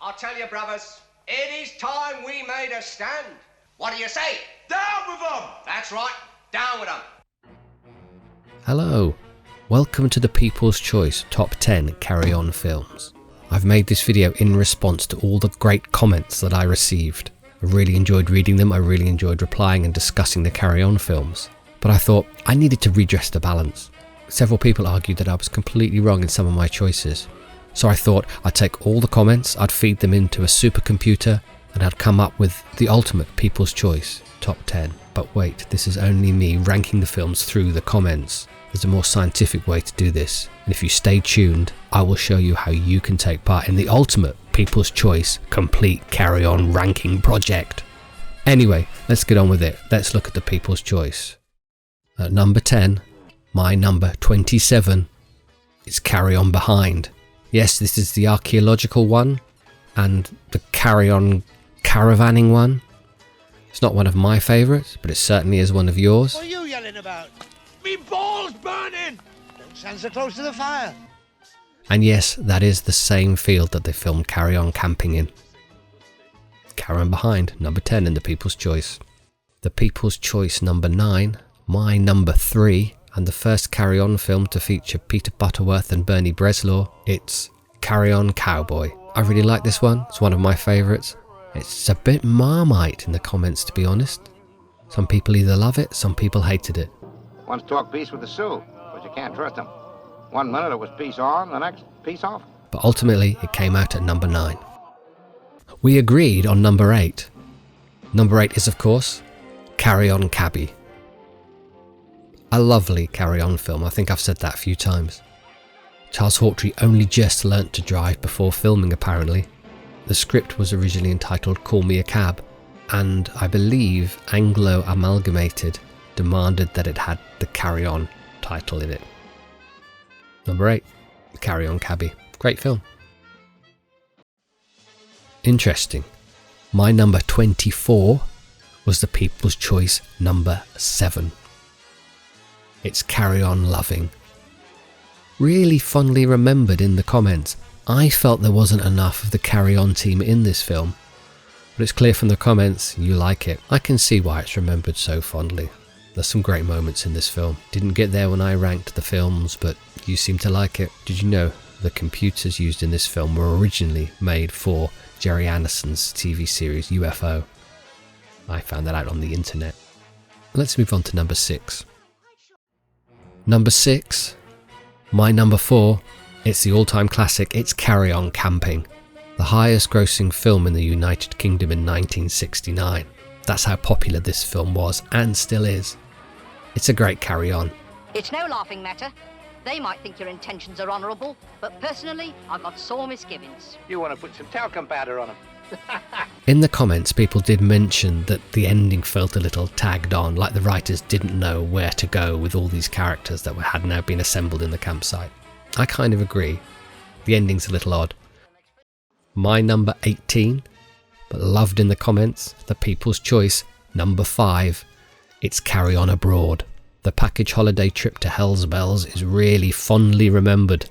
I'll tell you, brothers, it is time we made a stand. What do you say? Down with them! That's right, down with them. Hello, welcome to the People's Choice Top 10 Carry On films. I've made this video in response to all the great comments that I received. I really enjoyed reading them, I really enjoyed replying and discussing the Carry On films. But I thought I needed to redress the balance. Several people argued that I was completely wrong in some of my choices. So I thought I'd take all the comments, I'd feed them into a supercomputer, and I'd come up with the ultimate People's Choice Top 10. But wait, this is only me ranking the films through the comments. There's a more scientific way to do this, and if you stay tuned, I will show you how you can take part in the ultimate People's Choice complete Carry On ranking project. Anyway, let's get on with it. Let's look at the People's Choice. At number 10, my number 27, is Carry On Behind. Yes, this is the archaeological one, and the Carry On caravanning one. It's not one of my favourites, but it certainly is one of yours. What are you yelling about? Me balls burning! Don't stand so close to the fire. And yes, that is the same field that they filmed Carry On camping in. Carry On Behind, number 10 in the People's Choice. The People's Choice number 9, my number 3, and the first Carry On film to feature Peter Butterworth and Bernie Bresslaw, it's Carry On Cowboy. I really like this one, it's one of my favourites. It's a bit Marmite in the comments, to be honest. Some people either love it, some people hated it. Wants to talk peace with the Sioux, but you can't trust them. 1 minute it was peace on, the next peace off. But ultimately it came out at number 9. We agreed on number 8. Number 8 is, of course, Carry On Cabby. A lovely Carry On film, I think I've said that a few times. Charles Hawtrey only just learnt to drive before filming, apparently. The script was originally entitled Call Me a Cab, and I believe Anglo Amalgamated demanded that it had the Carry On title in it. Number 8, Carry On Cabby. Great film. Interesting. My number 24 was the People's Choice number 7. It's Carry On Loving. Really fondly remembered in the comments. I felt there wasn't enough of the Carry On team in this film, but it's clear from the comments you like it. I can see why it's remembered so fondly. There's some great moments in this film. Didn't get there when I ranked the films, but you seem to like it. Did you know the computers used in this film were originally made for Jerry Anderson's TV series UFO? I found that out on the internet. Let's move on to number 6. Number 6, my number 4, it's the all-time classic, it's Carry On Camping, the highest grossing film in the United Kingdom in 1969. That's how popular this film was, and still is. It's a great Carry On. It's no laughing matter. They might think your intentions are honourable, but personally, I've got sore misgivings. You want to put some talcum powder on them. In the comments, people did mention that the ending felt a little tagged on, like the writers didn't know where to go with all these characters that had now been assembled in the campsite. I kind of agree. The ending's a little odd. My number 18, but loved in the comments, the People's Choice number 5, it's Carry On Abroad. The package holiday trip to Hell's Bells is really fondly remembered,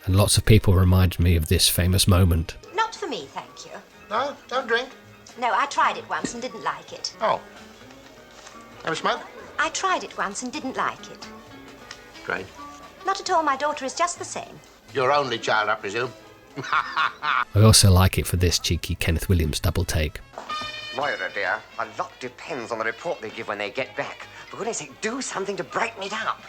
and lots of people reminded me of this famous moment. Not for me, thank you. No, don't drink. No, I tried it once and didn't like it. Oh. Have a smoke? I tried it once and didn't like it. Great. Not at all, my daughter is just the same. Your only child, I presume. I also like it for this cheeky Kenneth Williams double take. Moira, dear, a lot depends on the report they give when they get back. For goodness sake, do something to brighten it up.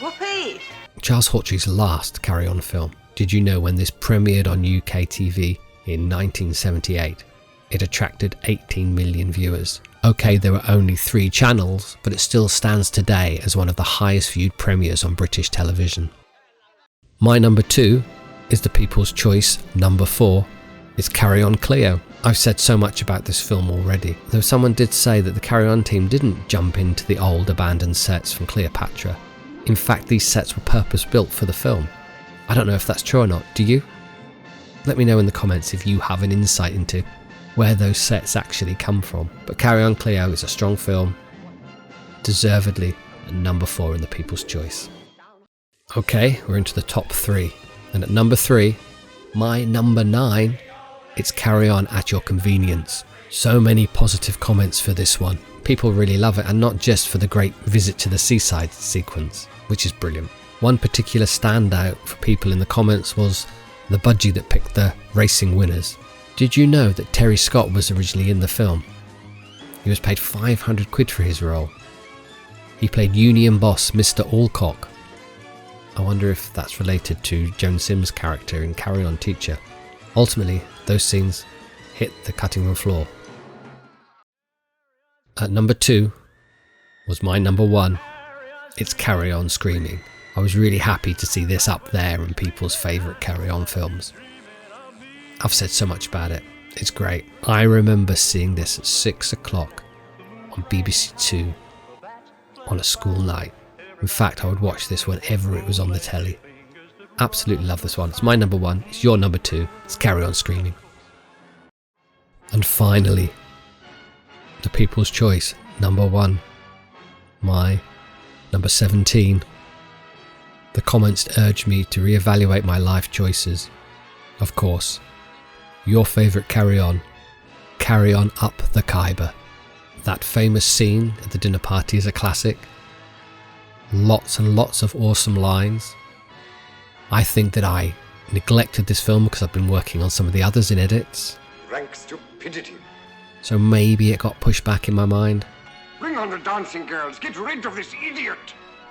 Whoopee! Charles Hawtrey's last Carry On film. Did you know when this premiered on UK TV in 1978, it attracted 18 million viewers? Okay, there were only 3 channels, but it still stands today as one of the highest viewed premieres on British television. My number 2 is the People's Choice number 4. It's Carry On Cleo. I've said so much about this film already, though someone did say that the Carry On team didn't jump into the old abandoned sets from Cleopatra. In fact, these sets were purpose-built for the film. I don't know if that's true or not, do you? Let me know in the comments if you have an insight into where those sets actually come from. But Carry On Cleo is a strong film, deservedly at number 4 in the People's Choice. Okay, we're into the top 3. And at number 3, my number 9, It's Carry On at your convenience. So many positive comments for this one. People really love it, and not just for the great visit to the seaside sequence, which is brilliant. One particular standout for people in the comments was the budgie that picked the racing winners. Did you know that Terry Scott was originally in the film? He was paid 500 quid for his role. He played union boss Mr. Alcock. I wonder if that's related to Joan Sims' character in Carry On Teacher. Ultimately, those scenes hit the cutting room floor. At number 2 was my number 1. It's Carry On Screaming. I was really happy to see this up there in people's favourite Carry On films. I've said so much about it. It's great. I remember seeing this at 6 o'clock on BBC 2 on a school night. In fact, I would watch this whenever it was on the telly. Absolutely love this one. It's my number 1. It's your number 2. It's Carry On Screaming. And finally, the People's Choice, number 1. My number 17. The comments urged me to reevaluate my life choices. Of course, your favourite Carry On Up the Khyber. That famous scene at the dinner party is a classic. Lots and lots of awesome lines. I think that I neglected this film because I've been working on some of the others in edits. Rank stupidity. So maybe it got pushed back in my mind. Bring on the dancing girls. Get rid of this idiot.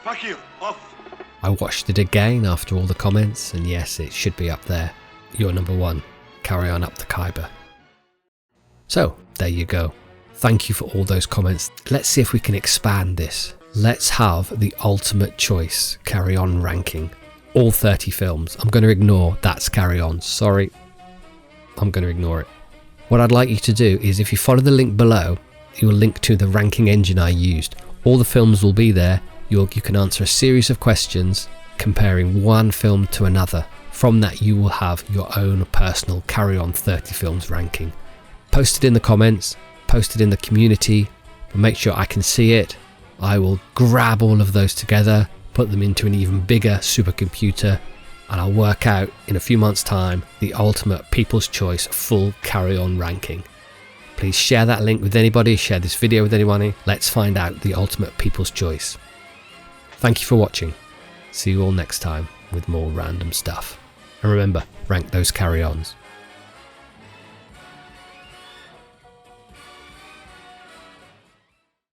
Fuck you. Off. I watched it again after all the comments, and yes, it should be up there. Your number 1, Carry On Up the Khyber. So, there you go. Thank you for all those comments. Let's see if we can expand this. Let's have the ultimate choice Carry On ranking. All 30 films. I'm going to ignore That's Carry On. Sorry. I'm going to ignore it. What I'd like you to do is, if you follow the link below, it will link to the ranking engine I used. All the films will be there. You can answer a series of questions comparing one film to another. From that, you will have your own personal Carry On 30 films ranking. Post it in the comments, post it in the community, but make sure I can see it. I will grab all of those together, put them into an even bigger supercomputer, and I'll work out in a few months' time the ultimate People's Choice full Carry On ranking. Please share that link with anybody, share this video with anybody. Let's find out the ultimate People's Choice. Thank you for watching. See you all next time with more random stuff. And remember, rank those Carry Ons.